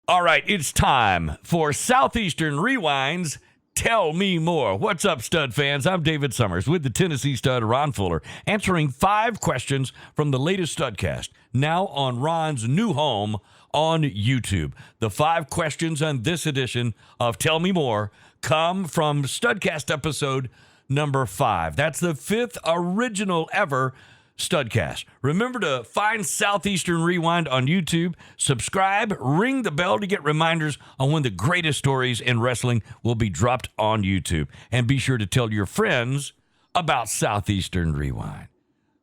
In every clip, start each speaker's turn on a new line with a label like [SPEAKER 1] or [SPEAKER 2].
[SPEAKER 1] All right, it's time for Southeastern Rewind's Tell Me More. What's up, stud fans? I'm David Summers with the Tennessee stud Ron Fuller, answering 5 questions from the latest Studcast, now on Ron's new home on YouTube. The 5 questions on this edition of Tell Me More come from Studcast episode number 5. That's the 5th original ever Studcast. Remember to find Southeastern Rewind on YouTube, subscribe, ring the bell to get reminders on when the greatest stories in wrestling will be dropped on YouTube. And be sure to tell your friends about Southeastern Rewind.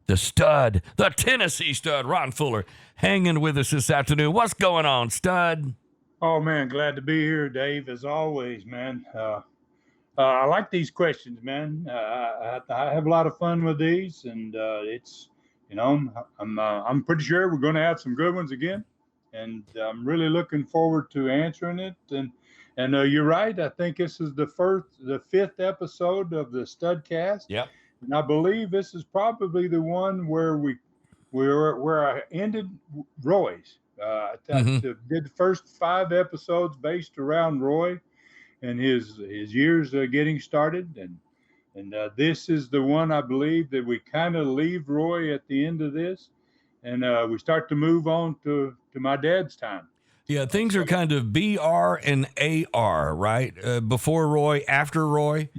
[SPEAKER 1] The stud, the Tennessee stud, Ron Fuller, hanging with us this afternoon. What's going on, stud?
[SPEAKER 2] Oh, man, glad to be here, Dave, as always, man. I like these questions, man. I have a lot of fun with these, and it's, I'm pretty sure we're going to have some good ones again, and I'm really looking forward to answering it. And you're right. I think this is the 5th episode of the Studcast.
[SPEAKER 1] Yep.
[SPEAKER 2] And I believe this is probably the one where I ended Roy's. I did the first 5 episodes based around Roy and his years getting started, and this is the one I believe that we kind of leave Roy at the end of this, and we start to move on to my dad's time.
[SPEAKER 1] Yeah, things are kind of BR and AR, right? Before Roy, after Roy.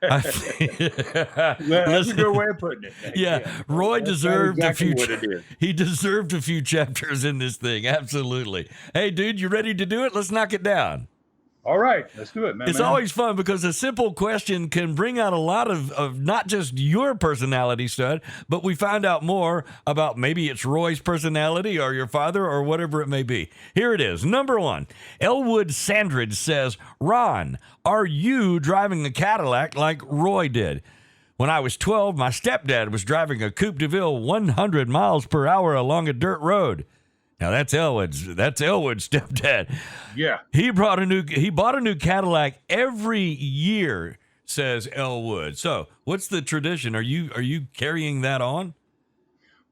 [SPEAKER 2] That's a good way of putting it.
[SPEAKER 1] Yeah, Roy deserved exactly a few. He deserved a few chapters in this thing. Absolutely. Hey, dude, you ready to do it? Let's knock it down.
[SPEAKER 2] All right, let's do it, man.
[SPEAKER 1] It's always fun because a simple question can bring out a lot of not just your personality, stud, but we find out more about maybe it's Roy's personality or your father or whatever it may be. Here it is. Number 1, Elwood Sandridge says, Ron, are you driving a Cadillac like Roy did? When I was 12, my stepdad was driving a Coupe de Ville 100 miles per hour along a dirt road. Now that's Elwood's stepdad.
[SPEAKER 2] Yeah.
[SPEAKER 1] He bought a new Cadillac every year, says Elwood. So what's the tradition? Are you carrying that on?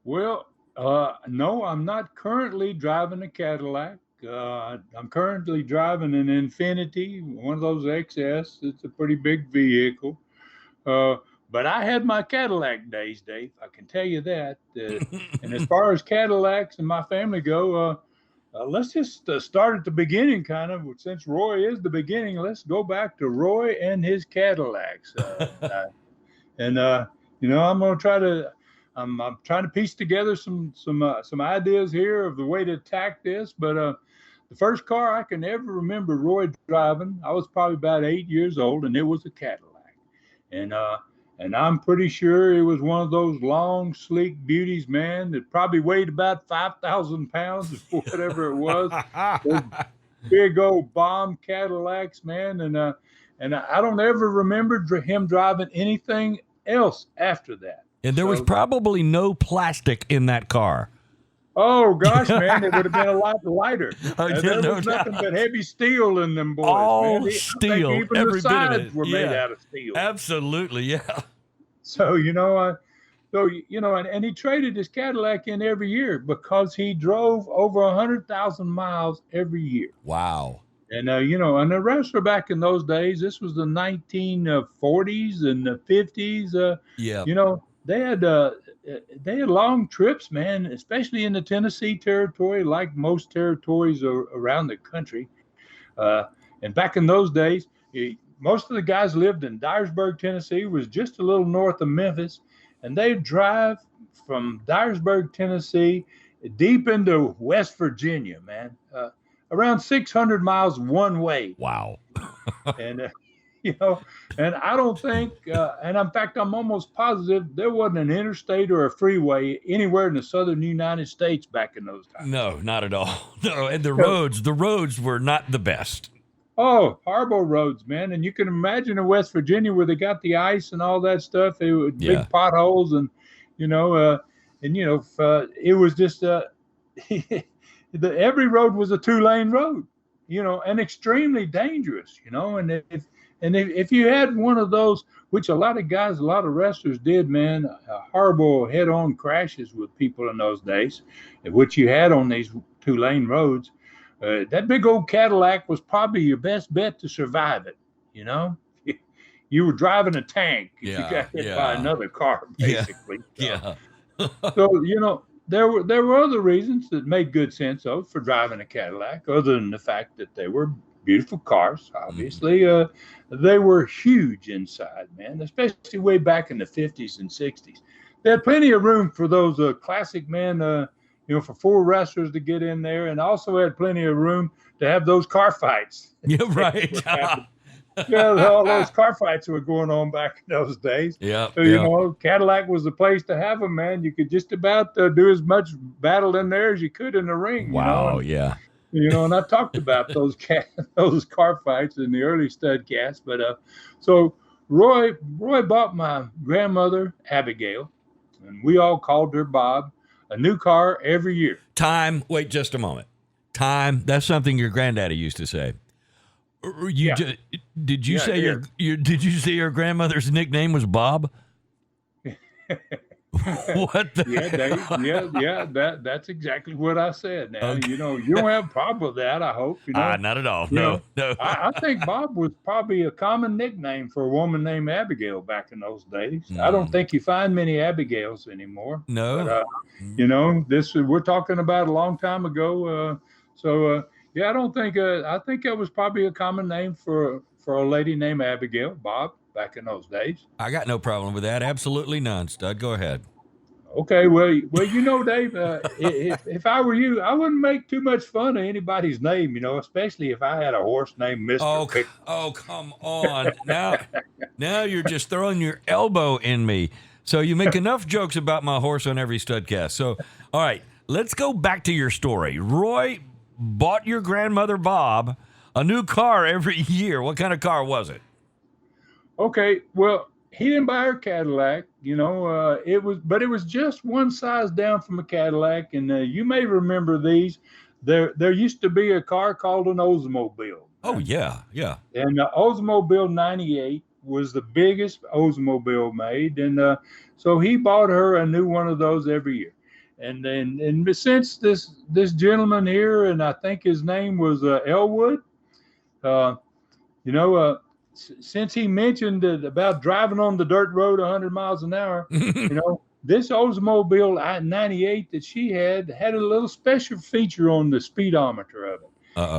[SPEAKER 2] Well, no, I'm not currently driving a Cadillac. I'm currently driving an Infiniti, one of those XS. It's a pretty big vehicle. But I had my Cadillac days, Dave. I can tell you that. And as far as Cadillacs and my family go, let's just start at the beginning, kind of. Since Roy is the beginning, let's go back to Roy and his Cadillacs. I'm going to try to. I'm trying to piece together some ideas here of the way to attack this. But the first car I can ever remember Roy driving, I was probably about 8 years old, and it was a Cadillac. And I'm pretty sure it was one of those long, sleek beauties, man, that probably weighed about 5,000 pounds or whatever it was. Those big old bomb Cadillacs, man. And I don't ever remember him driving anything else after that.
[SPEAKER 1] And there was probably no plastic in that car.
[SPEAKER 2] Oh, gosh, man, it would have been a lot lighter. There was nothing but heavy steel in them boys.
[SPEAKER 1] All
[SPEAKER 2] man.
[SPEAKER 1] steel.
[SPEAKER 2] Even
[SPEAKER 1] Every
[SPEAKER 2] the sides
[SPEAKER 1] bit of it.
[SPEAKER 2] were made out of steel.
[SPEAKER 1] Absolutely, yeah.
[SPEAKER 2] So, and he traded his Cadillac in every year because he drove over 100,000 miles every year.
[SPEAKER 1] Wow.
[SPEAKER 2] And, and the wrestler back in those days, this was the 1940s and the 50s. They had long trips, man, especially in the Tennessee territory, like most territories around the country. And back in those days, most of the guys lived in Dyersburg, Tennessee, was just a little north of Memphis, and they'd drive from Dyersburg, Tennessee, deep into West Virginia, man, around 600 miles one way.
[SPEAKER 1] Wow.
[SPEAKER 2] And and I don't think, and in fact, I'm almost positive there wasn't an interstate or a freeway anywhere in the southern United States back in those times.
[SPEAKER 1] No, not at all. No, and the roads were not the best.
[SPEAKER 2] Oh, horrible roads, man. And you can imagine in West Virginia where they got the ice and all that stuff, it was big potholes and, it was just, every road was a 2-lane road, and extremely dangerous, and if you had one of those, which a lot of wrestlers did, man, horrible head-on crashes with people in those days, which you had on these 2-lane roads, that big old Cadillac was probably your best bet to survive it. You know, you were driving a tank if you got hit by another car, basically.
[SPEAKER 1] Yeah.
[SPEAKER 2] So there were other reasons that made good sense though for driving a Cadillac, other than the fact that they were beautiful cars. Obviously, they were huge inside, man, especially way back in the 50s and 60s. They had plenty of room for those classic men, for four wrestlers to get in there, and also had plenty of room to have those car fights.
[SPEAKER 1] Yeah, right.
[SPEAKER 2] All those car fights were going on back in those days.
[SPEAKER 1] Yeah.
[SPEAKER 2] So, Cadillac was the place to have them, man. You could just about do as much battle in there as you could in the ring.
[SPEAKER 1] Wow.
[SPEAKER 2] And I talked about those car fights in the early Studcast. But so Roy bought my grandmother Abigail, and we all called her Bob, a new car every year.
[SPEAKER 1] Wait just a moment. That's something your granddaddy used to say. Did you say your grandmother's nickname was Bob? What the?
[SPEAKER 2] That's exactly what I said. Now, okay. You don't have a problem with that, I hope.
[SPEAKER 1] Not at all. No.
[SPEAKER 2] I think Bob was probably a common nickname for a woman named Abigail back in those days. I don't think you find many Abigails anymore.
[SPEAKER 1] No.
[SPEAKER 2] But, we're talking about a long time ago. I don't think. I think that was probably a common name for a lady named Abigail, Bob, back in those days.
[SPEAKER 1] I got no problem with that. Absolutely none, Stud. Go ahead.
[SPEAKER 2] Okay, well, Dave, if I were you, I wouldn't make too much fun of anybody's name, especially if I had a horse named Mr.
[SPEAKER 1] Oh, come on. Now you're just throwing your elbow in me. So you make enough jokes about my horse on every Studcast. So, all right, let's go back to your story. Roy bought your grandmother, Bob, a new car every year. What kind of car was it?
[SPEAKER 2] Okay, well, he didn't buy her Cadillac, it was just one size down from a Cadillac. And you may remember these. There used to be a car called an Oldsmobile.
[SPEAKER 1] Oh, yeah.
[SPEAKER 2] And the Oldsmobile 98 was the biggest Oldsmobile made. And so he bought her a new one of those every year. And since this gentleman here, and I think his name was Elwood, since he mentioned about driving on the dirt road 100 miles an hour, this Oldsmobile 98 that she had a little special feature on the speedometer of it.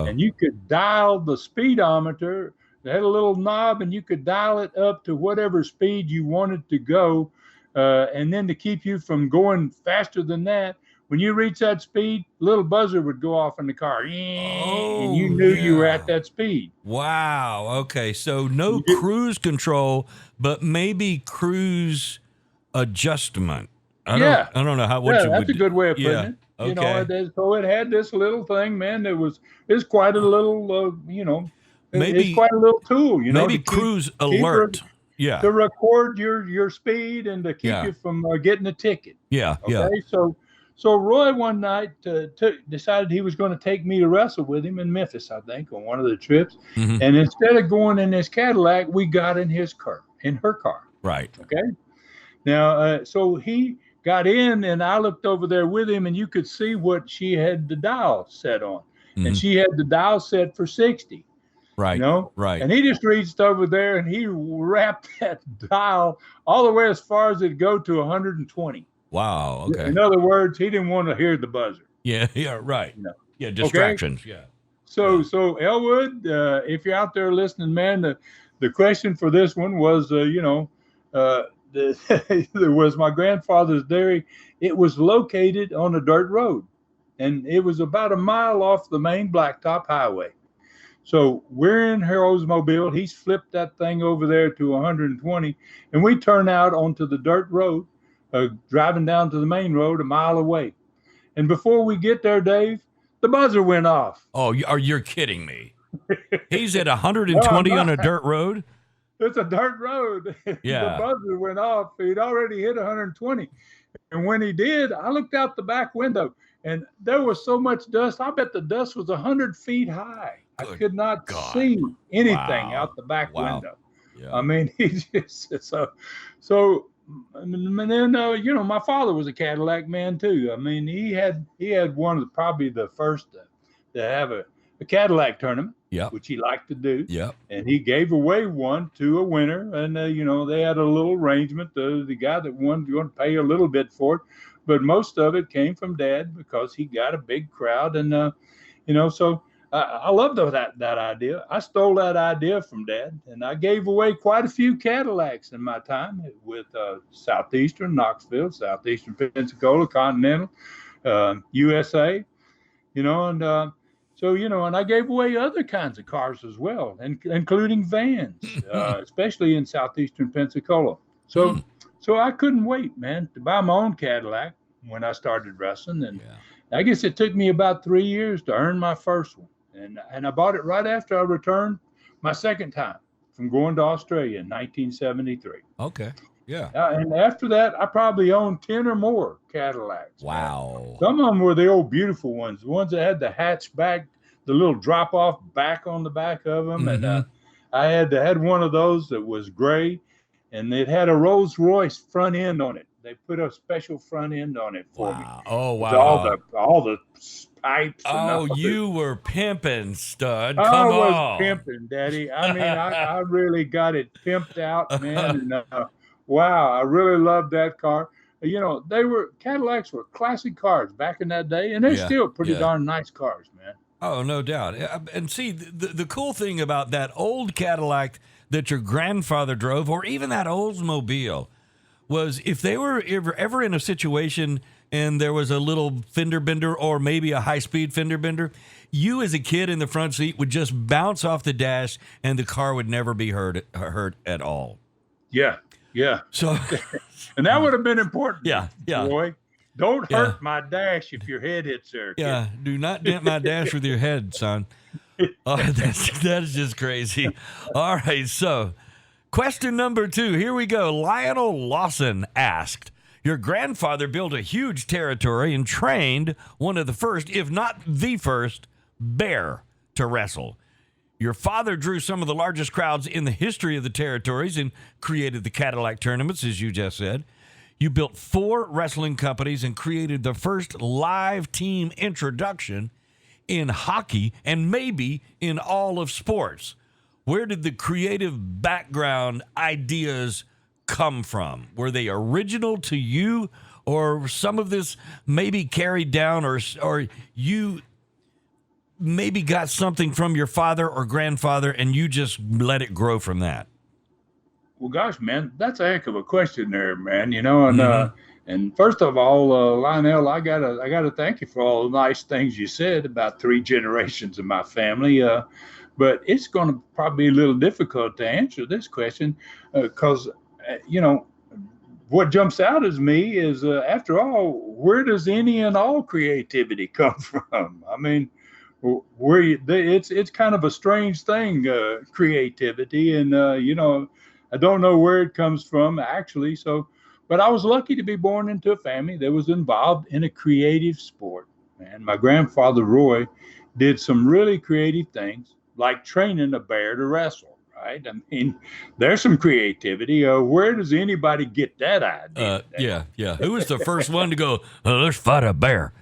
[SPEAKER 2] And you could dial the speedometer. It had a little knob, and you could dial it up to whatever speed you wanted to go. And then to keep you from going faster than that, when you reach that speed, a little buzzer would go off in the car. And you knew you were at that speed.
[SPEAKER 1] Wow. Okay. So no cruise control, but maybe cruise adjustment. I don't know
[SPEAKER 2] that's a good way of putting it.
[SPEAKER 1] Okay.
[SPEAKER 2] So it had this little thing, man. It's quite a little, it's quite a little tool,
[SPEAKER 1] Maybe cruise alert.
[SPEAKER 2] To record your speed and to keep you from getting a ticket.
[SPEAKER 1] Yeah.
[SPEAKER 2] Okay. So Roy one night decided he was going to take me to wrestle with him in Memphis, I think, on one of the trips. Mm-hmm. And instead of going in his Cadillac, we got in her car.
[SPEAKER 1] Right.
[SPEAKER 2] Okay. Now, so he got in, and I looked over there with him, and you could see what she had the dial set on. Mm-hmm. And she had the dial set for 60.
[SPEAKER 1] Right. Right.
[SPEAKER 2] And he just reached over there and he wrapped that dial all the way as far as it'd go to 120.
[SPEAKER 1] Wow. Okay.
[SPEAKER 2] In other words, he didn't want to hear the buzzer.
[SPEAKER 1] Yeah. Right. Yeah. Distractions. Okay? Yeah.
[SPEAKER 2] So Elwood, if you're out there listening, man, the question for this one was, there was my grandfather's dairy. It was located on a dirt road, and it was about a mile off the main blacktop highway. So we're in her Oldsmobile. He's flipped that thing over there to 120, and we turn out onto the dirt road, driving down to the main road a mile away. And before we get there, Dave, the buzzer went off.
[SPEAKER 1] Oh, you're kidding me. He's at 120 on a dirt road?
[SPEAKER 2] It's a dirt road.
[SPEAKER 1] Yeah.
[SPEAKER 2] The buzzer went off. He'd already hit 120. And when he did, I looked out the back window, and there was so much dust. I bet the dust was 100 feet high. I could not see anything out the back window. Yeah. I mean, he just so. And then my father was a Cadillac man too. I mean, he had one of probably the first to have a Cadillac tournament,
[SPEAKER 1] Yep.
[SPEAKER 2] which he liked to do.
[SPEAKER 1] Yep.
[SPEAKER 2] And he gave away one to a winner. And, they had a little arrangement. The guy that won was going to pay a little bit for it. But most of it came from Dad because he got a big crowd. And, so I love that idea. I stole that idea from Dad. And I gave away quite a few Cadillacs in my time with Southeastern, Knoxville, Southeastern Pensacola, Continental, USA, and and I gave away other kinds of cars as well, including vans, especially in Southeastern Pensacola. So I couldn't wait, man, to buy my own Cadillac when I started wrestling. And I guess it took me about 3 years to earn my first one. And I bought it right after I returned my second time from going to Australia in 1973.
[SPEAKER 1] Okay. Yeah.
[SPEAKER 2] And after that, I probably owned 10 or more Cadillacs.
[SPEAKER 1] Wow.
[SPEAKER 2] Man. Some of them were the old beautiful ones, the ones that had the hatchback, the little drop-off back on the back of them.
[SPEAKER 1] Mm-hmm.
[SPEAKER 2] And I had one of those that was gray, and it had a Rolls Royce front end on it. They put a special front end on it for me.
[SPEAKER 1] Oh, wow.
[SPEAKER 2] All the pipes.
[SPEAKER 1] Oh, you were pimping, stud.
[SPEAKER 2] I
[SPEAKER 1] Come
[SPEAKER 2] was
[SPEAKER 1] on.
[SPEAKER 2] pimping, Daddy. I mean, I really got it pimped out, man. And, wow, I really loved that car. Cadillacs were classic cars back in that day, and they're still pretty darn nice cars, man.
[SPEAKER 1] Oh, no doubt. And see, the cool thing about that old Cadillac that your grandfather drove, or even that Oldsmobile, was if they were ever in a situation and there was a little fender bender or maybe a high-speed fender bender, you as a kid in the front seat would just bounce off the dash and the car would never be hurt at all.
[SPEAKER 2] Yeah.
[SPEAKER 1] So,
[SPEAKER 2] and that would have been important.
[SPEAKER 1] Yeah.
[SPEAKER 2] Boy, don't hurt my dash if your head hits there.
[SPEAKER 1] Yeah, do not dent my dash with your head, son. Oh, that's just crazy. All right, so question number 2. Here we go. Lionel Lawson asked, your grandfather built a huge territory and trained one of the first, if not the first, bear to wrestle. Your father drew some of the largest crowds in the history of the territories and created the Cadillac tournaments, as you just said. You built 4 wrestling companies and created the first live team introduction in hockey and maybe in all of sports. Where did the creative background ideas come from? Were they original to you, or some of this maybe carried down, or you maybe got something from your father or grandfather and you just let it grow from that?
[SPEAKER 2] Well, gosh, man, that's a heck of a question there, man. And first of all, Lionel, I gotta thank you for all the nice things you said about 3 generations of my family. But it's going to probably be a little difficult to answer this question because, what jumps out as me is, after all, where does any and all creativity come from? I mean, it's kind of a strange thing, creativity, and I don't know where it comes from actually. But I was lucky to be born into a family that was involved in a creative sport. Man, my grandfather Roy did some really creative things, like training a bear to wrestle. Right? I mean, there's some creativity. Where does anybody get that idea?
[SPEAKER 1] Yeah. Who was the first one to go, let's fight a bear?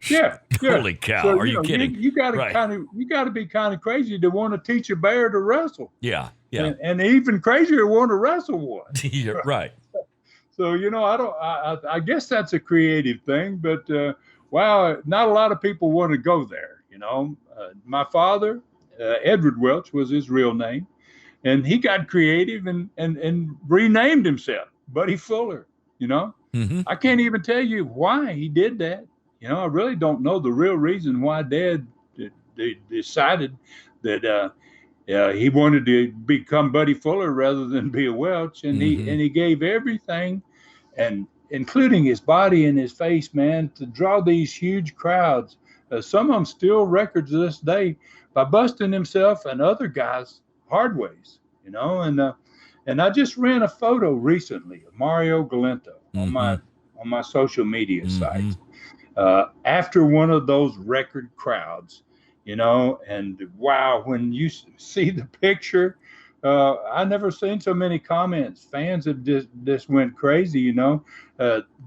[SPEAKER 2] Yeah.
[SPEAKER 1] Holy cow!
[SPEAKER 2] So,
[SPEAKER 1] are you kidding?
[SPEAKER 2] You got to be kind of crazy to want to teach a bear to wrestle.
[SPEAKER 1] Yeah.
[SPEAKER 2] And even crazier want to wrestle one.
[SPEAKER 1] You're right.
[SPEAKER 2] So I guess that's a creative thing, but wow, not a lot of people want to go there. My father, Edward Welch was his real name, and he got creative and renamed himself Buddy Fuller.
[SPEAKER 1] Mm-hmm.
[SPEAKER 2] I can't even tell you why he did that. I really don't know the real reason why Dad decided that he wanted to become Buddy Fuller rather than be a Welch, and he gave everything, and including his body and his face, man, to draw these huge crowds. Some of them still records to this day by busting himself and other guys hard ways, and I just ran a photo recently of Mario Galento on my social media sites. After one of those record crowds, and wow, when you see the picture, I never seen so many comments. Fans have just went crazy,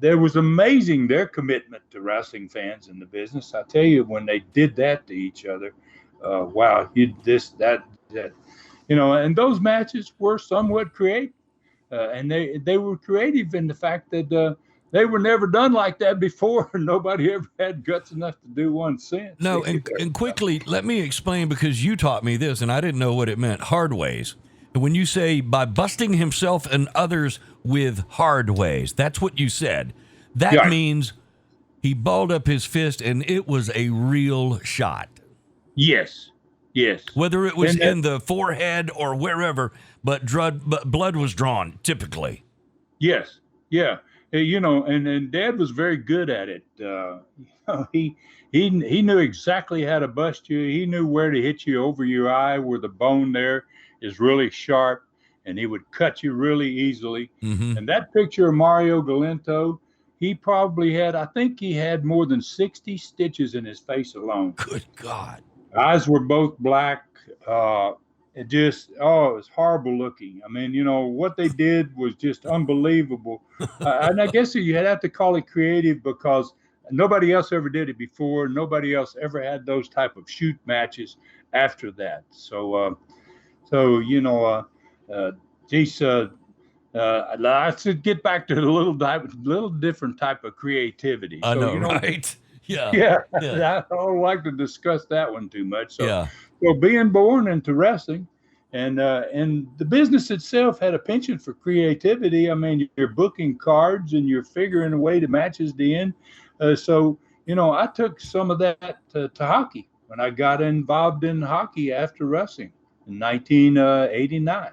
[SPEAKER 2] there was amazing, their commitment to wrestling fans in the business. I tell you, when they did that to each other, wow, you this that, and those matches were somewhat creative, and they were creative in the fact that they were never done like that before. Nobody ever had guts enough to do one since.
[SPEAKER 1] No, and quickly, let me explain because you taught me this and I didn't know what it meant. Hard ways. When you say by busting himself and others with hard ways, that's what you said. That
[SPEAKER 2] Yeah.
[SPEAKER 1] means he balled up his fist and it was a real shot.
[SPEAKER 2] Yes, yes.
[SPEAKER 1] Whether it was
[SPEAKER 2] And that-
[SPEAKER 1] in the forehead or wherever, but blood was drawn, typically.
[SPEAKER 2] Yes, yeah. And Dad was very good at it. He knew exactly how to bust you. He knew where to hit you over your eye, where the bone there is really sharp, and he would cut you really easily.
[SPEAKER 1] Mm-hmm.
[SPEAKER 2] And that picture of Mario Galento, he probably had, I think he had more than 60 stitches in his face alone.
[SPEAKER 1] Good God.
[SPEAKER 2] Eyes were both black. It was horrible looking. I mean, what they did was just unbelievable. And I guess you have to call it creative because nobody else ever did it before. Nobody else ever had those type of shoot matches after that. Geez, I should get back to a little different type of creativity.
[SPEAKER 1] I know, right? Yeah.
[SPEAKER 2] Yeah,
[SPEAKER 1] Yeah.
[SPEAKER 2] I don't like to discuss that one too much. So,
[SPEAKER 1] Yeah.
[SPEAKER 2] well, being born into wrestling, and the business itself had a penchant for creativity. I mean, you're booking cards and you're figuring a way to matches the end. I took some of that to hockey when I got involved in hockey after wrestling in 1989.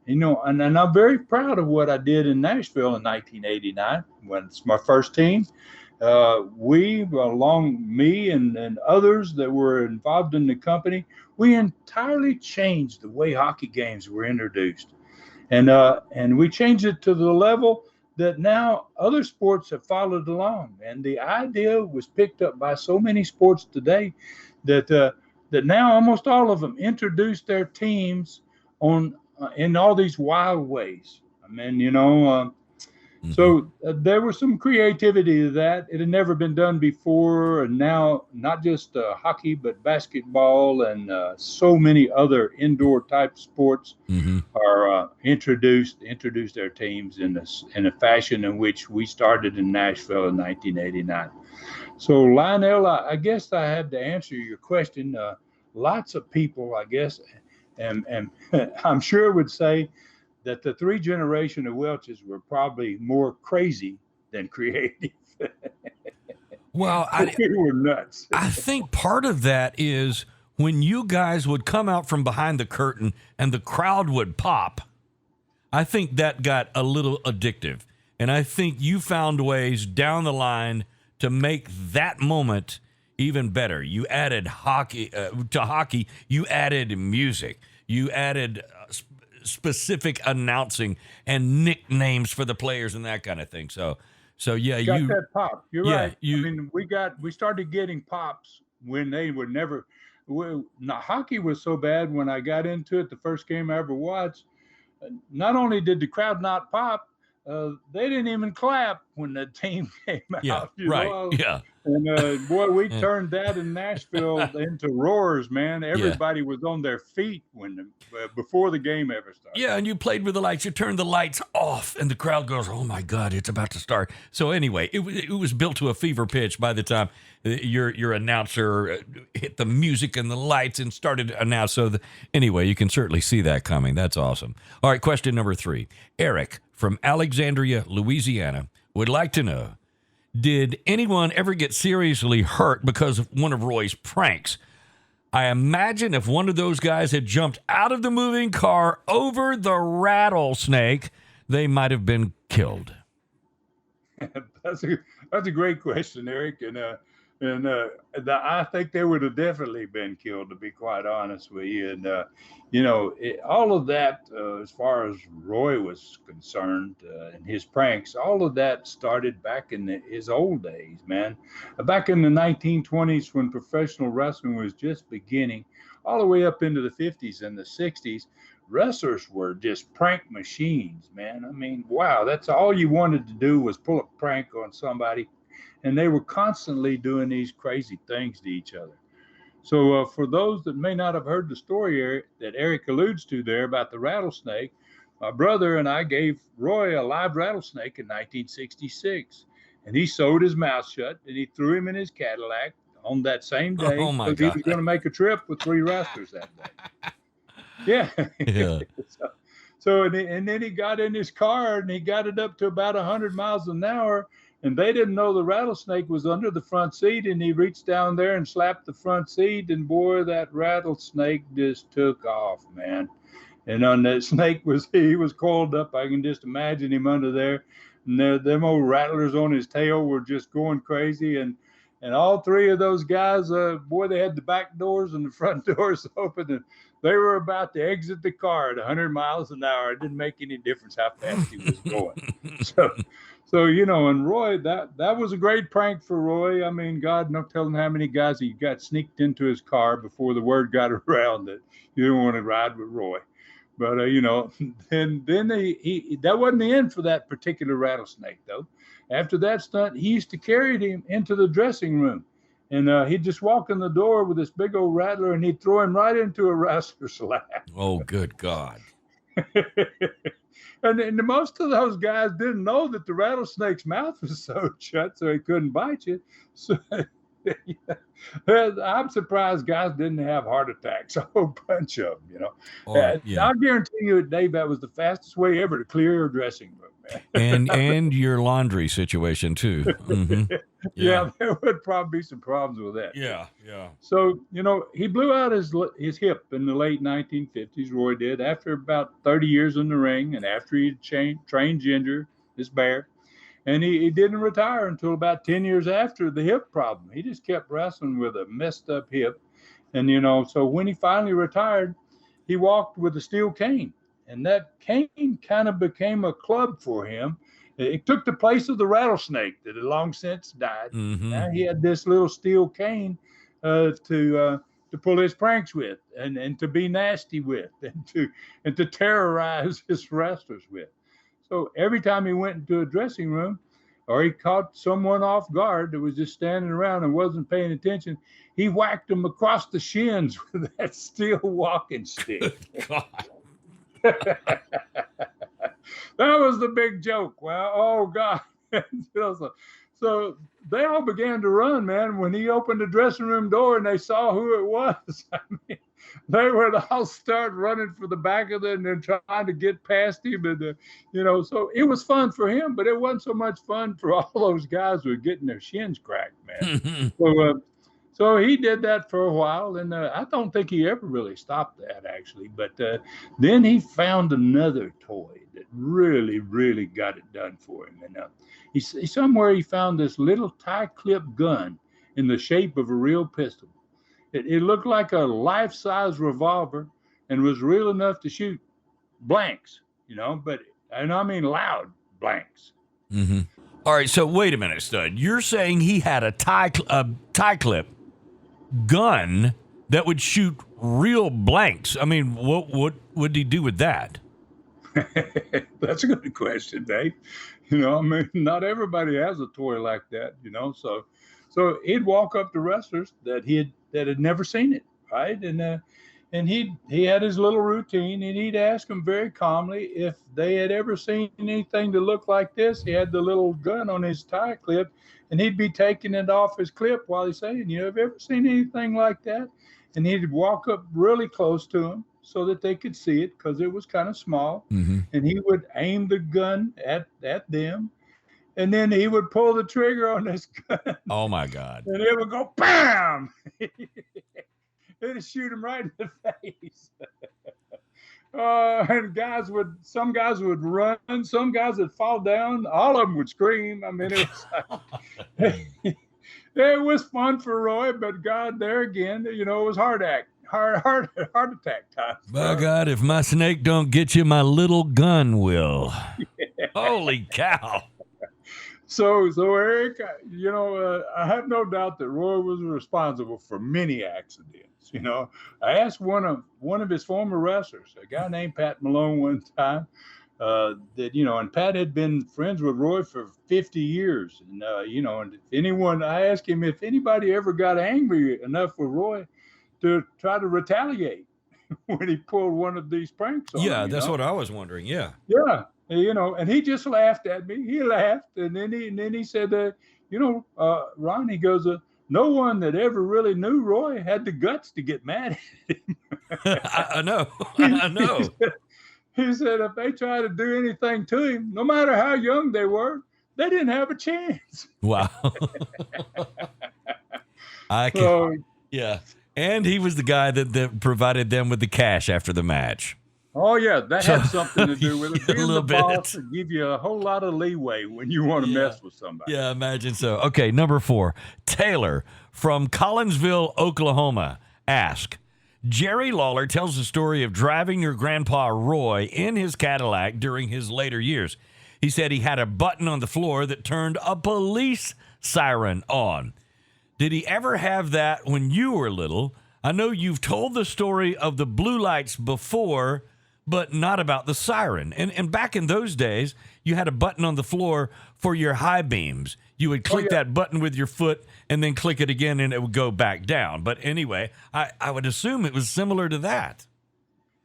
[SPEAKER 2] And I'm very proud of what I did in Nashville in 1989 when it's my first team. Me and others that were involved in the company, we entirely changed the way hockey games were introduced. And we changed it to the level that now other sports have followed along. And the idea was picked up by so many sports today that now almost all of them introduce their teams in all these wild ways. I mean, So there was some creativity to that. It had never been done before, and now not just hockey, but basketball and so many other indoor type sports are introduced their teams in a fashion in which we started in Nashville in 1989. So Lionel, I guess I have to answer your question. Lots of people, I guess, and I'm sure would say that the three generation of Welches were probably more crazy than creative.
[SPEAKER 1] Well,
[SPEAKER 2] we were nuts.
[SPEAKER 1] I think part of that is when you guys would come out from behind the curtain and the crowd would pop. I think that got a little addictive. And I think you found ways down the line to make that moment even better. You added hockey to hockey. You added music. You added specific announcing and nicknames for the players and that kind of thing. So yeah,
[SPEAKER 2] got that pop. You're right.
[SPEAKER 1] I
[SPEAKER 2] mean, we started getting pops when they would never. Hockey was so bad when I got into it. The first game I ever watched, not only did the crowd not pop, they didn't even clap when the team came out.
[SPEAKER 1] Yeah, right. Yeah.
[SPEAKER 2] And we turned that in Nashville into roars, man. Everybody was on their feet before the game ever started.
[SPEAKER 1] Yeah, and you played with the lights. You turned the lights off, and the crowd goes, "Oh my God, it's about to start!" So anyway, it was built to a fever pitch by the time your announcer hit the music and the lights and started to announce. So anyway, you can certainly see that coming. That's awesome. All right, question number 3. Eric from Alexandria, Louisiana, would like to know: did anyone ever get seriously hurt because of one of Roy's pranks? I imagine if one of those guys had jumped out of the moving car over the rattlesnake, they might have been killed.
[SPEAKER 2] That's a great question, Eric. I think they would have definitely been killed, to be quite honest with you. And all of that, as far as Roy was concerned, and his pranks, all of that started back in his old days, man. Back in the 1920s, when professional wrestling was just beginning, all the way up into the 50s and the 60s, wrestlers were just prank machines, man. I mean, wow, that's all you wanted to do was pull a prank on somebody. And they were constantly doing these crazy things to each other. So for those that may not have heard the story that Eric alludes to there about the rattlesnake, my brother and I gave Roy a live rattlesnake in 1966, and he sewed his mouth shut and he threw him in his Cadillac on that same day
[SPEAKER 1] Oh my
[SPEAKER 2] because he
[SPEAKER 1] God.
[SPEAKER 2] was going to make a trip with 3 rustlers that day. Yeah.
[SPEAKER 1] Yeah.
[SPEAKER 2] And then he got in his car and he got it up to about 100 miles an hour. And they didn't know the rattlesnake was under the front seat. And he reached down there and slapped the front seat. And boy, that rattlesnake just took off, man. And on that snake he was coiled up. I can just imagine him under there. And them old rattlers on his tail were just going crazy. And all 3 of those guys, boy, they had the back doors and the front doors open, and they were about to exit the car at 100 miles an hour. It didn't make any difference how fast he was going. So and Roy, that was a great prank for Roy. I mean, God, no telling how many guys he got sneaked into his car before the word got around that you don't want to ride with Roy. But then that wasn't the end for that particular rattlesnake, though. After that stunt, he used to carry him into the dressing room, and he'd just walk in the door with this big old rattler, and he'd throw him right into a wrestler's lap.
[SPEAKER 1] Oh, good God.
[SPEAKER 2] And most of those guys didn't know that the rattlesnake's mouth was sewed shut, so he couldn't bite you. So I'm surprised guys didn't have heart attacks, a whole bunch of them,
[SPEAKER 1] Yeah.
[SPEAKER 2] I guarantee you, Dave, that was the fastest way ever to clear a dressing room, man.
[SPEAKER 1] And your laundry situation too. Mm-hmm.
[SPEAKER 2] Yeah, there would probably be some problems with that.
[SPEAKER 1] Yeah.
[SPEAKER 2] So, he blew out his hip in the late 1950s, Roy did, after about 30 years in the ring and after he trained Ginger, this bear. And he didn't retire until about 10 years after the hip problem. He just kept wrestling with a messed up hip. And, so when he finally retired, he walked with a steel cane. And that cane kind of became a club for him. It took the place of the rattlesnake that had long since died.
[SPEAKER 1] Mm-hmm.
[SPEAKER 2] Now he had this little steel cane to pull his pranks with and to be nasty with and to terrorize his wrestlers with. So every time he went into a dressing room or he caught someone off guard that was just standing around and wasn't paying attention, he whacked them across the shins with that steel walking stick.
[SPEAKER 1] God.
[SPEAKER 2] That was the big joke. Well, oh God. So they all began to run, man, when he opened the dressing room door and they saw who it was. I mean, they would all start running for the back of it and then trying to get past him. And, so it was fun for him, but it wasn't so much fun for all those guys who were getting their shins cracked, man. So he did that for a while, and I don't think he ever really stopped that, actually. But then he found another toy that really, really got it done for him. And somewhere he found this little tie-clip gun in the shape of a real pistol. It looked like a life-size revolver and was real enough to shoot blanks, and I mean loud blanks.
[SPEAKER 1] Mm-hmm. All right, so wait a minute, Stud. You're saying he had a tie clip gun that would shoot real blanks. I mean, what would he do with that?
[SPEAKER 2] That's a good question, Dave. I mean, not everybody has a toy like that, So he'd walk up to wrestlers that had never seen it, right? And he had his little routine, and he'd ask them very calmly if they had ever seen anything that looked like this. He had the little gun on his tie clip, and he'd be taking it off his clip while he's saying, have you ever seen anything like that? And he'd walk up really close to them so that they could see it because it was kind of small.
[SPEAKER 1] Mm-hmm.
[SPEAKER 2] And he would aim the gun at them. And then he would pull the trigger on this gun.
[SPEAKER 1] Oh, my God.
[SPEAKER 2] And it would go, bam! It'd shoot him right in the face. And some guys would run, some guys would fall down, all of them would scream. I mean, it was fun for Roy, but God, there again, it was heart attack time.
[SPEAKER 1] By God, if my snake don't get you, my little gun will. Yeah. Holy cow.
[SPEAKER 2] So Eric, I have no doubt that Roy was responsible for many accidents. I asked one of his former wrestlers, a guy named Pat Malone, one time, and Pat had been friends with Roy for 50 years. And, and I asked him if anybody ever got angry enough with Roy to try to retaliate when he pulled one of these pranks on
[SPEAKER 1] Yeah,
[SPEAKER 2] him.
[SPEAKER 1] that's what I was wondering. Yeah.
[SPEAKER 2] Yeah, and he just laughed at me. He laughed, and then he said, Ron, he goes, no one that ever really knew Roy had the guts to get mad at him.
[SPEAKER 1] I know. I know.
[SPEAKER 2] He said if they tried to do anything to him, no matter how young they were, they didn't have a chance.
[SPEAKER 1] Wow. I can,
[SPEAKER 2] So,
[SPEAKER 1] yeah. And he was the guy that provided them with the cash after the match.
[SPEAKER 2] oh yeah, that had something to do with it.
[SPEAKER 1] A
[SPEAKER 2] Being
[SPEAKER 1] little
[SPEAKER 2] the
[SPEAKER 1] bit.
[SPEAKER 2] boss will give you a whole lot of leeway when you want to
[SPEAKER 1] Yeah.
[SPEAKER 2] mess with somebody.
[SPEAKER 1] Yeah, imagine so. Okay, number 4. Taylor from Collinsville, Oklahoma, ask, Jerry Lawler tells the story of driving your grandpa Roy in his Cadillac during his later years. He said he had a button on the floor that turned a police siren on. Did he ever have that when you were little? I know you've told the story of the blue lights before, but not about the siren. And back in those days, you had a button on the floor for your high beams. You would click that button with your foot and then click it again and it would go back down. But anyway, I would assume it was similar to that.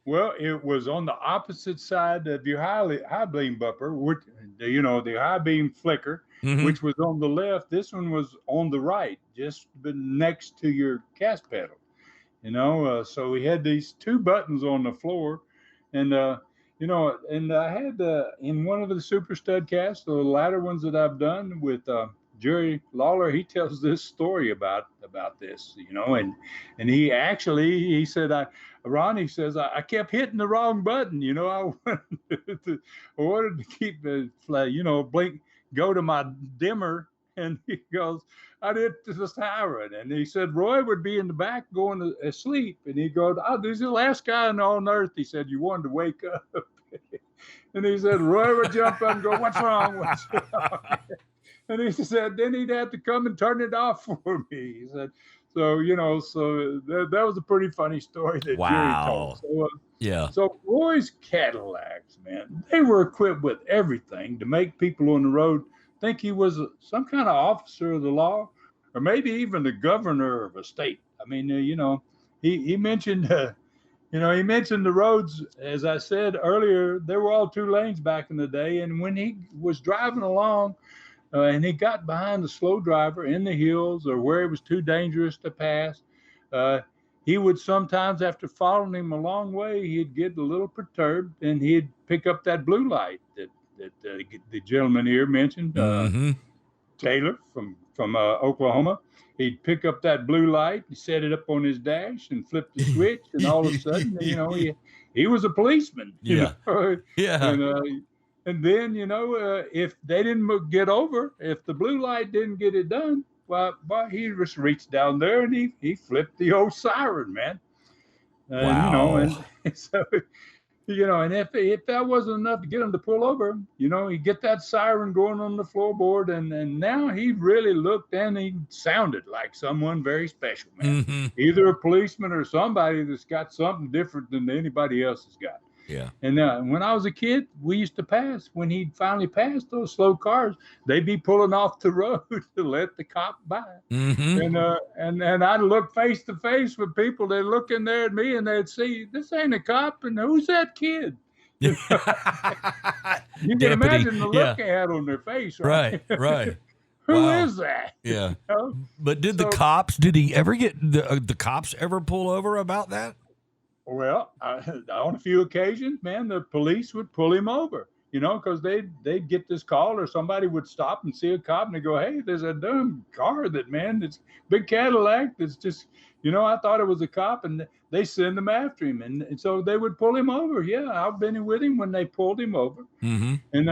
[SPEAKER 2] Well, it was on the opposite side of your high beam bumper, which, the high beam flicker,
[SPEAKER 1] Mhm.
[SPEAKER 2] which was on the left. This one was on the right, just next to your gas pedal. So we had these two buttons on the floor, and and I had in one of the Super Studcasts, the latter ones that I've done with Jerry Lawler, he tells this story about this, and he said, Ronnie says, I kept hitting the wrong button, I wanted to keep the blink, go to my dimmer, and he goes, I did the siren. And he said, Roy would be in the back going to sleep. And he goes, this is the last guy on earth. He said, you wanted to wake up. And he said, Roy would jump up and go, what's wrong? What's wrong? And he said, then he'd have to come and turn it off for me. He said, so that was a pretty funny story that Jerry told. So,
[SPEAKER 1] Yeah.
[SPEAKER 2] So Roy's Cadillacs, man, they were equipped with everything to make people on the road think he was some kind of officer of the law, or maybe even the governor of a state. I mean, he mentioned, he mentioned the roads. As I said earlier, they were all 2 lanes back in the day. And when he was driving along, and he got behind the slow driver in the hills or where it was too dangerous to pass, he would sometimes, after following him a long way, he'd get a little perturbed and he'd pick up that blue light that the gentleman here mentioned, Taylor from Oklahoma. He'd pick up that blue light, he set it up on his dash and flip the switch, and all of a sudden, he was a policeman.
[SPEAKER 1] Yeah. Yeah.
[SPEAKER 2] And then, if they didn't get over, if the blue light didn't get it done, well, he just reached down there and he flipped the old siren, man.
[SPEAKER 1] Wow.
[SPEAKER 2] And so, and if that wasn't enough to get him to pull over, he'd get that siren going on the floorboard, and now he really looked and he sounded like someone very special, man.
[SPEAKER 1] Mm-hmm.
[SPEAKER 2] Either a policeman or somebody that's got something different than anybody else has got.
[SPEAKER 1] Yeah.
[SPEAKER 2] And when I was a kid, we used to pass. When he'd finally passed those slow cars, they'd be pulling off the road to let the cop by.
[SPEAKER 1] Mm-hmm.
[SPEAKER 2] And I'd look face to face with people. They'd look in there at me and they'd see, this ain't a cop. And who's that kid? You can imagine the look they had on their face, right?
[SPEAKER 1] Right.
[SPEAKER 2] Who is that?
[SPEAKER 1] Yeah. But did he ever get the cops ever pull over about that?
[SPEAKER 2] Well, on a few occasions, man, the police would pull him over, because they'd get this call or somebody would stop and see a cop and they go, hey, there's a dumb car it's big Cadillac that's just, I thought it was a cop, and they send them after him. And so they would pull him over. Yeah, I've been with him when they pulled him over.
[SPEAKER 1] Mm-hmm.
[SPEAKER 2] And,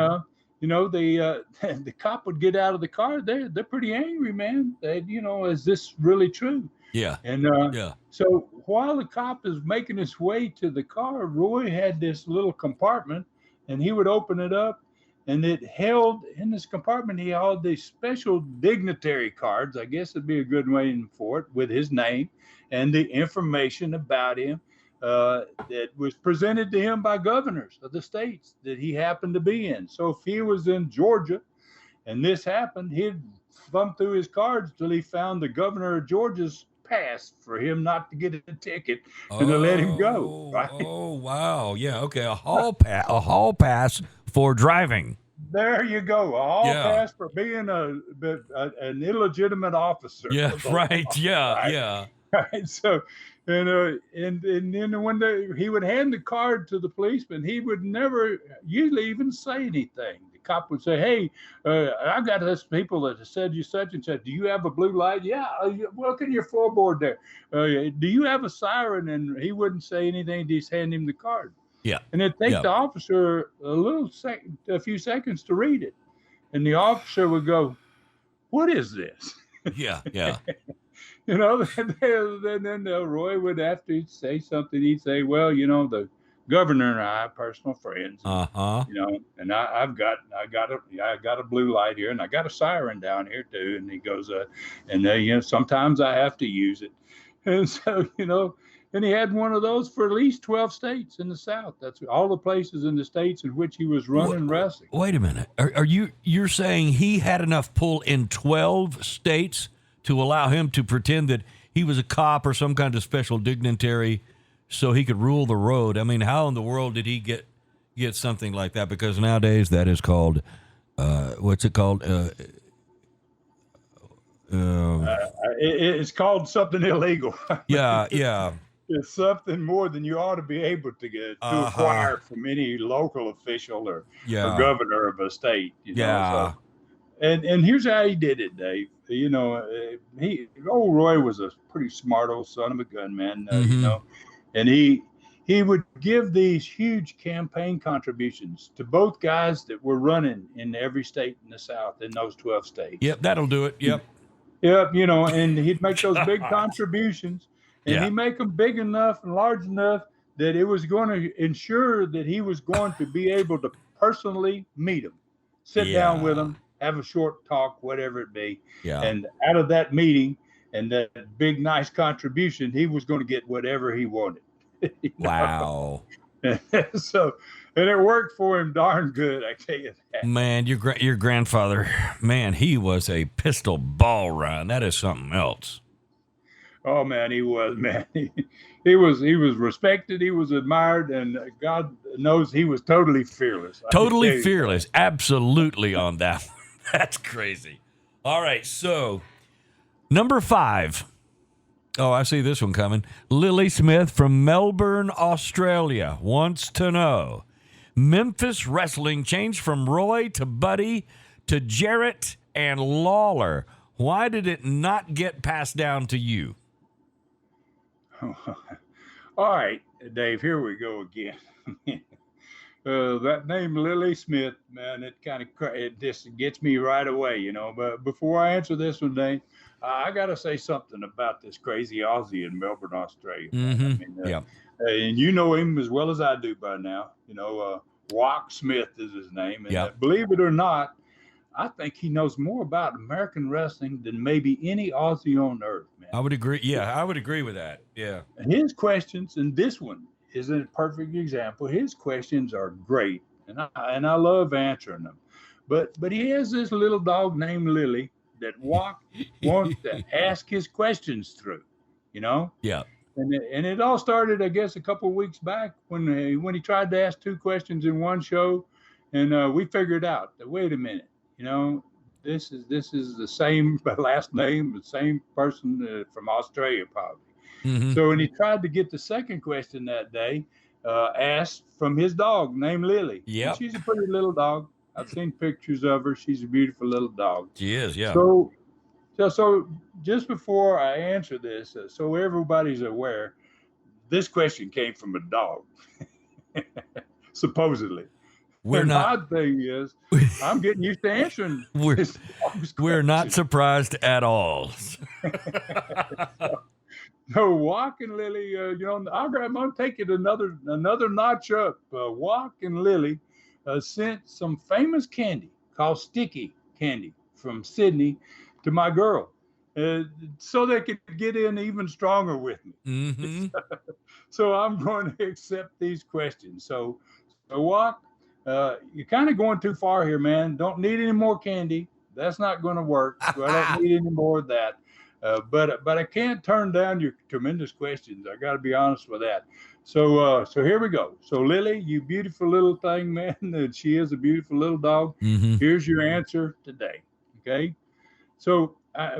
[SPEAKER 2] the cop would get out of the car. They're pretty angry, man. Is this really true?
[SPEAKER 1] Yeah.
[SPEAKER 2] And so while the cop is making his way to the car, Roy had this little compartment, and he would open it up, and it held in this compartment, he held these special dignitary cards, I guess it'd be a good name for it, with his name and the information about him that was presented to him by governors of the states that he happened to be in. So if he was in Georgia and this happened, he'd thumb through his cards till he found the governor of Georgia's pass for him not to get a ticket and to let him go. Right?
[SPEAKER 1] Oh, wow. Yeah. Okay. A hall pass for driving.
[SPEAKER 2] There you go. A hall
[SPEAKER 1] Yeah.
[SPEAKER 2] pass for being an illegitimate officer.
[SPEAKER 1] Yeah. Right.
[SPEAKER 2] Law,
[SPEAKER 1] Yeah.
[SPEAKER 2] right?
[SPEAKER 1] Yeah.
[SPEAKER 2] Right. So, and then when he would hand the card to the policeman, he would never usually even say anything. The cop would say, "Hey, I got this people that said you such and such. Do you have a blue light? Yeah. Look in your floorboard there. Do you have a siren?" And he wouldn't say anything. Just hand him the card.
[SPEAKER 1] Yeah.
[SPEAKER 2] And it'd take the officer a few seconds to read it, and the officer would go, "What is this?"
[SPEAKER 1] Yeah. Yeah.
[SPEAKER 2] You know, then Roy would, after he'd say something, he'd say, "Well, you know, the governor and I are personal friends.
[SPEAKER 1] Uh-huh.
[SPEAKER 2] You know, and I got a blue light here, and I got a siren down here too." And he goes, you know, sometimes I have to use it, and so you know. And he had one of those for at least 12 states in the South. That's all the places in the states in which he was running wrestling.
[SPEAKER 1] Wait a minute. You're saying he had enough pull in 12 states to allow him to pretend that he was a cop or some kind of special dignitary so he could rule the road? I mean, how in the world did he get something like that? Because nowadays that is called, what's it called?
[SPEAKER 2] It's called something illegal.
[SPEAKER 1] Yeah, yeah.
[SPEAKER 2] It's something more than you ought to be able to get to acquire from any local official or governor of a state. You know? So, and here's how he did it, Dave. You know, old Roy was a pretty smart old son of a gun, man. You know, and he would give these huge campaign contributions to both guys that were running in every state in the South in those 12 states.
[SPEAKER 1] Yep, that'll do it. Yep.
[SPEAKER 2] Yep, you know, and he'd make those big contributions. And he'd make them big enough and large enough that it was going to ensure that he was going to be able to personally meet him, sit down with him, have a short talk, whatever it be. Yeah. And out of that meeting and that big, nice contribution, he was going to get whatever he wanted.
[SPEAKER 1] Wow.
[SPEAKER 2] So, and it worked for him darn good, I tell you that.
[SPEAKER 1] Man, your grandfather, man, he was a pistol ball run. That is something else.
[SPEAKER 2] Oh man, he was, man. He was respected, he was admired, and God knows he was totally fearless.
[SPEAKER 1] Totally fearless. Absolutely on that. That's crazy. All right, so number 5. Oh, I see this one coming. Lily Smith from Melbourne, Australia wants to know, Memphis wrestling changed from Roy to Buddy to Jarrett and Lawler. Why did it not get passed down to you?
[SPEAKER 2] All right, Dave, here we go again. That name Lily Smith, man, it just gets me right away, you know. But before I answer this one, Dave, I got to say something about this crazy Aussie in Melbourne, Australia.
[SPEAKER 1] Mm-hmm.
[SPEAKER 2] I mean, and you know him as well as I do by now. You know, Walk Smith is his name. And believe it or not, I think he knows more about American wrestling than maybe any Aussie on earth, man.
[SPEAKER 1] I would agree. Yeah, I would agree with that. Yeah.
[SPEAKER 2] And his questions, and this one is a perfect example. His questions are great, and I love answering them. But he has this little dog named Lily that wants to ask his questions through, you know?
[SPEAKER 1] Yeah.
[SPEAKER 2] And it all started, I guess, a couple of weeks back when he tried to ask 2 questions in one show, and we figured out that, wait a minute, you know, this is the same last name, the same person from Australia probably. Mm-hmm. So when he tried to get the second question that day, asked from his dog named Lily. Yeah, she's a pretty little dog. I've seen pictures of her. She's a beautiful little dog.
[SPEAKER 1] She is, yeah.
[SPEAKER 2] So just before I answer this, so everybody's aware, this question came from a dog, supposedly. The odd thing is, I'm getting used to answering.
[SPEAKER 1] We're not surprised at all.
[SPEAKER 2] So Walk and Lily, you know, I'm going to take it another notch up. Walk and Lily sent some famous candy called sticky candy from Sydney to my girl, so they could get in even stronger with me. Mm-hmm. So I'm going to accept these questions. So Walk, you're kind of going too far here, man. Don't need any more candy. That's not going to work. So I don't need any more of that. But I can't turn down your tremendous questions. I got to be honest with that. So here we go. So Lily, you beautiful little thing, man, and she is a beautiful little dog.
[SPEAKER 1] Mm-hmm.
[SPEAKER 2] Here's your answer today. Okay. So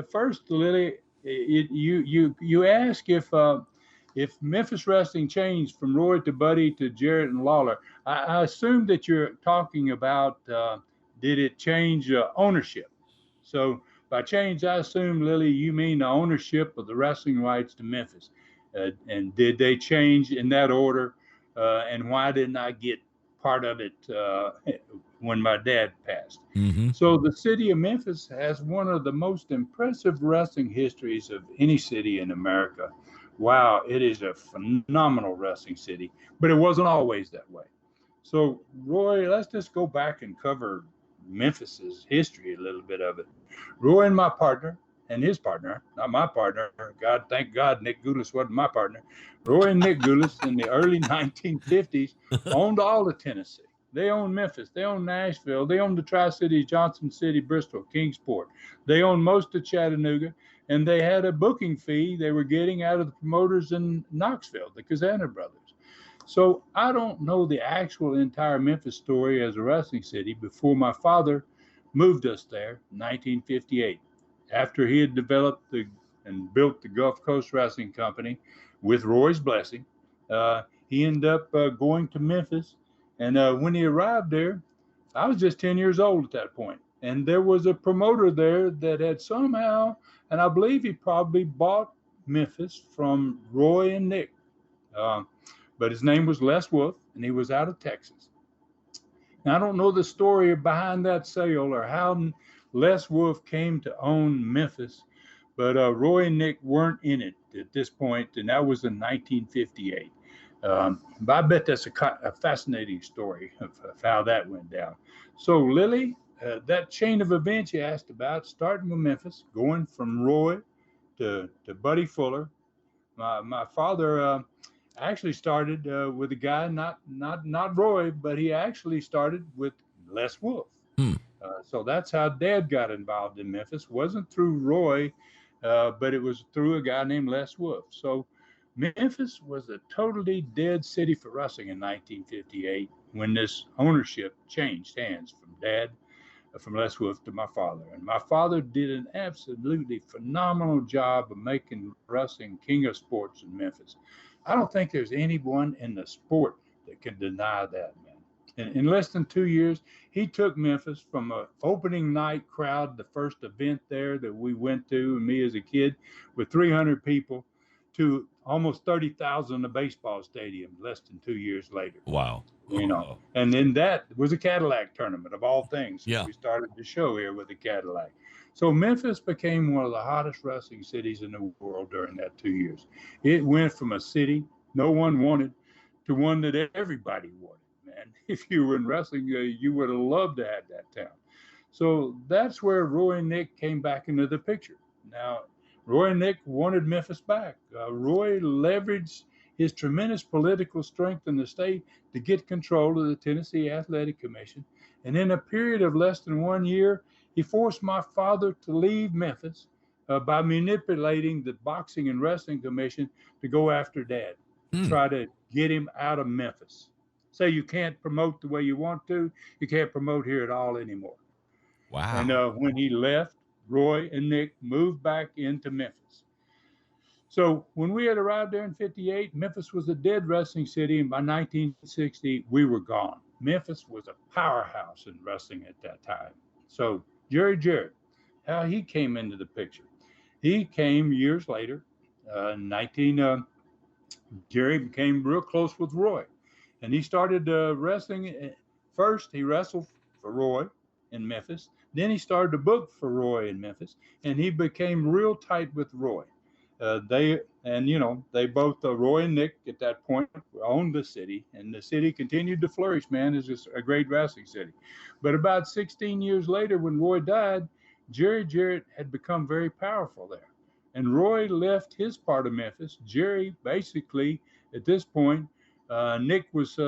[SPEAKER 2] first, Lily, you ask if Memphis wrestling changed from Roy to Buddy to Jarrett and Lawler. I assume that you're talking about did it change ownership? So by change, I assume, Lily, you mean the ownership of the wrestling rights to Memphis. And did they change in that order? And why didn't I get part of it when my dad passed?
[SPEAKER 1] Mm-hmm.
[SPEAKER 2] So the city of Memphis has one of the most impressive wrestling histories of any city in America. Wow, it is a phenomenal wrestling city, but it wasn't always that way. So, Roy, let's just go back and cover Memphis's history, a little bit of it. Roy and my partner, and his partner, not my partner, God, thank God, Nick Goulas wasn't my partner. Roy and Nick Goulas in the early 1950s owned all of Tennessee. They owned Memphis. They owned Nashville. They owned the Tri-Cities, Johnson City, Bristol, Kingsport. They owned most of Chattanooga, and they had a booking fee they were getting out of the promoters in Knoxville, the Kazana brothers. So I don't know the actual entire Memphis story as a wrestling city before my father moved us there in 1958. After he had developed and built the Gulf Coast Wrestling Company with Roy's blessing, he ended up going to Memphis. And when he arrived there, I was just 10 years old at that point. And there was a promoter there that had somehow, and I believe he probably bought Memphis from Roy and Nick. But his name was Les Wolf, and he was out of Texas. Now, I don't know the story behind that sale or how Les Wolf came to own Memphis, but Roy and Nick weren't in it at this point, and that was in 1958. But I bet that's a fascinating story of how that went down. So, Lily, that chain of events you asked about, starting with Memphis, going from Roy to Buddy Fuller. My father actually started with a guy, not Roy, but he actually started with Les Wolf.
[SPEAKER 1] Hmm.
[SPEAKER 2] So that's how Dad got involved in Memphis. Wasn't through Roy, but it was through a guy named Les Wolf. So Memphis was a totally dead city for wrestling in 1958 when this ownership changed hands from Dad, from Les Wolf to my father. And my father did an absolutely phenomenal job of making wrestling king of sports in Memphis. I don't think there's anyone in the sport that can deny that, man. In less than 2 years, he took Memphis from an opening night crowd, the first event there that we went to, and me as a kid, with 300 people, to almost 30,000 in a baseball stadium less than 2 years later.
[SPEAKER 1] Wow.
[SPEAKER 2] You know, and then that was a Cadillac tournament of all things.
[SPEAKER 1] Yeah.
[SPEAKER 2] We started the show here with a Cadillac. So Memphis became one of the hottest wrestling cities in the world during that 2 years. It went from a city no one wanted to one that everybody wanted, man. If you were in wrestling, you would have loved to have that town. So that's where Roy and Nick came back into the picture. Now, Roy and Nick wanted Memphis back. Roy leveraged his tremendous political strength in the state to get control of the Tennessee Athletic Commission. And in a period of less than 1 year, he forced my father to leave Memphis by manipulating the Boxing and Wrestling Commission to go after Dad, to try to get him out of Memphis. Say you can't promote the way you want to, you can't promote here at all anymore.
[SPEAKER 1] Wow.
[SPEAKER 2] And when he left, Roy and Nick moved back into Memphis. So when we had arrived there in 58, Memphis was a dead wrestling city, and by 1960, we were gone. Memphis was a powerhouse in wrestling at that time. So Jarrett, how he came into the picture. He came years later, Jerry became real close with Roy, and he started wrestling. First, he wrestled for Roy in Memphis. Then he started to book for Roy in Memphis, and he became real tight with Roy. They both, Roy and Nick at that point, owned the city, and the city continued to flourish, man. It's just a great wrestling city. But about 16 years later, when Roy died, Jarrett had become very powerful there. And Roy left his part of Memphis. Jerry, basically, at this point, Nick was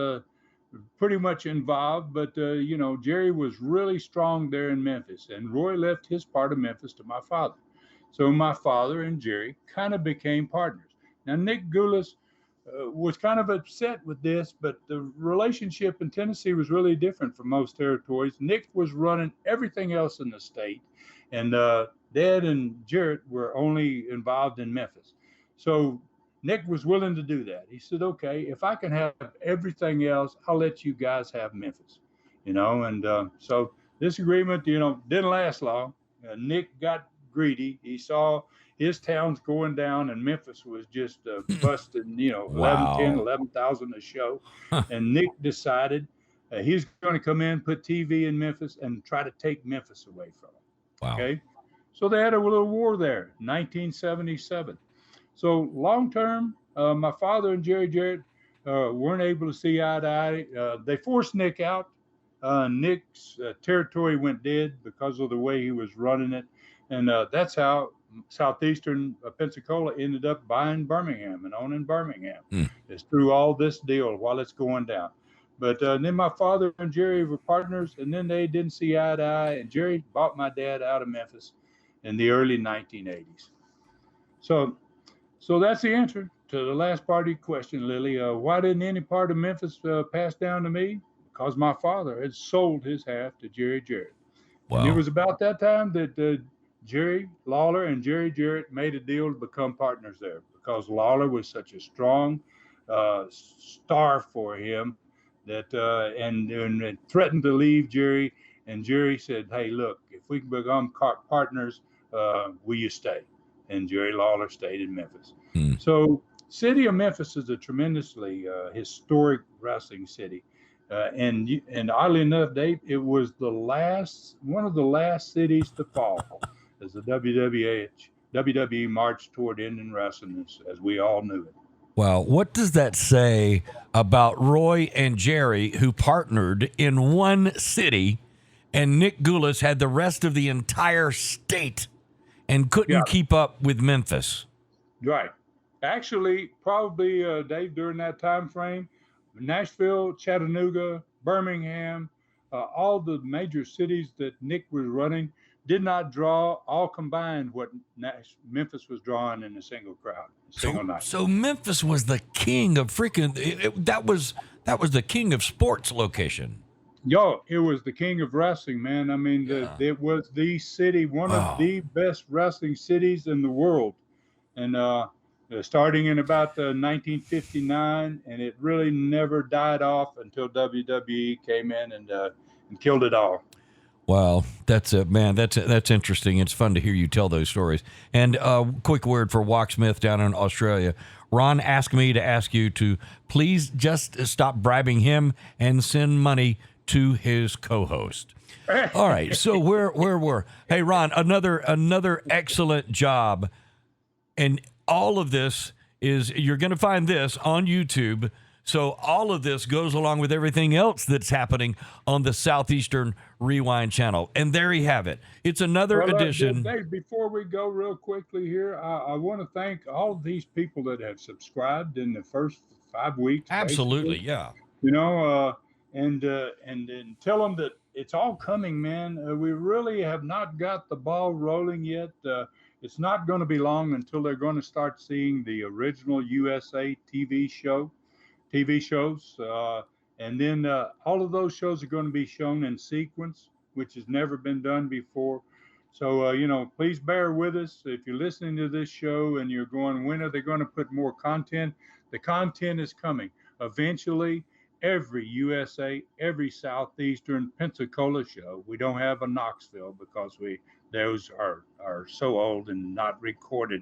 [SPEAKER 2] pretty much involved, but, Jerry was really strong there in Memphis. And Roy left his part of Memphis to my father. So my father and Jerry kind of became partners. Now, Nick Goulas was kind of upset with this, but the relationship in Tennessee was really different from most territories. Nick was running everything else in the state, and Dad and Jarrett were only involved in Memphis. So Nick was willing to do that. He said, "Okay, if I can have everything else, I'll let you guys have Memphis." And so this agreement, didn't last long. Nick got greedy. He saw his town's going down, and Memphis was just busting, 11, 10,
[SPEAKER 1] Wow.
[SPEAKER 2] 11,000 a show. And Nick decided he's going to come in, put TV in Memphis, and try to take Memphis away from him.
[SPEAKER 1] Wow.
[SPEAKER 2] Okay. So they had a little war there, 1977. So long term, my father and Jerry Jarrett weren't able to see eye to eye. They forced Nick out. Nick's territory went dead because of the way he was running it. And that's how southeastern Pensacola ended up buying Birmingham and owning Birmingham. It's through all this deal while it's going down. But then my father and Jerry were partners, and then they didn't see eye to eye, and Jerry bought my dad out of Memphis in the early 1980s. So that's the answer to the last part of your question, Lily. Why didn't any part of Memphis pass down to me? Because my father had sold his half to Jerry Jarrett.
[SPEAKER 1] Wow.
[SPEAKER 2] And it was about that time that Jerry Lawler and Jerry Jarrett made a deal to become partners there, because Lawler was such a strong star for him that and threatened to leave Jerry. And Jerry said, "Hey, look, if we can become partners, will you stay?" And Jerry Lawler stayed in Memphis. So city of Memphis is a tremendously historic wrestling city. And oddly enough, Dave, it was one of the last cities to fall as the WWE marched toward ending wrestling as we all knew it.
[SPEAKER 1] Wow. What does that say about Roy and Jerry, who partnered in one city, and Nick Goulas had the rest of the entire state and couldn't keep up with Memphis?
[SPEAKER 2] Right. Actually, probably, Dave, during that time frame, Nashville, Chattanooga, Birmingham, all the major cities that Nick was running did not draw all combined what Memphis was drawing in a single crowd, single night.
[SPEAKER 1] So Memphis was the king of freaking. That was the king of sports location.
[SPEAKER 2] It was the king of wrestling, man. I mean, it was the city, one of the best wrestling cities in the world, and starting in about 1959, and it really never died off until WWE came in and killed it all.
[SPEAKER 1] Wow, that's it, man. That's interesting. It's fun to hear you tell those stories. And quick word for Walk Smith down in Australia. Ron asked me to ask you to please just stop bribing him and send money to his co-host. All right, so where were? Hey, Ron, another excellent job. And all of this is, you're going to find this on YouTube. So all of this goes along with everything else that's happening on the Southeastern Rewind channel. And there you have it. It's another edition.
[SPEAKER 2] Dave, before we go real quickly here, I want to thank all of these people that have subscribed in the first 5 weeks.
[SPEAKER 1] Absolutely,
[SPEAKER 2] basically.
[SPEAKER 1] yeah.
[SPEAKER 2] And tell them that it's all coming, man. We really have not got the ball rolling yet. It's not going to be long until they're going to start seeing the original USA TV shows. And then all of those shows are going to be shown in sequence, which has never been done before. So, please bear with us. If you're listening to this show and you're going, when are they going to put more content? The content is coming. Eventually, every USA, every Southeastern Pensacola show. We don't have a Knoxville because those are so old and not recorded,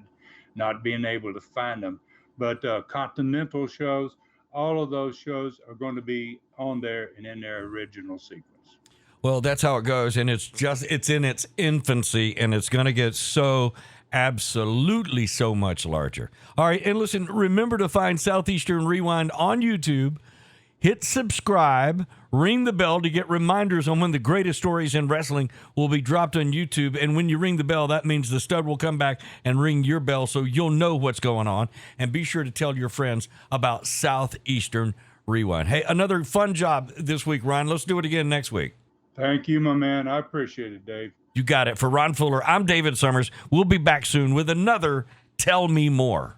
[SPEAKER 2] not being able to find them. But continental shows, all of those shows are going to be on there and in their original sequence.
[SPEAKER 1] Well, that's how it goes, and it's in its infancy, and it's going to get so absolutely so much larger. All right, and listen, remember to find Southeastern Rewind on YouTube. Hit subscribe, ring the bell to get reminders on when the greatest stories in wrestling will be dropped on YouTube. And when you ring the bell, that means the stud will come back and ring your bell so you'll know what's going on. And be sure to tell your friends about Southeastern Rewind. Hey, another fun job this week, Ron. Let's do it again next week.
[SPEAKER 2] Thank you, my man. I appreciate it, Dave.
[SPEAKER 1] You got it. For Ron Fuller, I'm David Summers. We'll be back soon with another Tell Me More.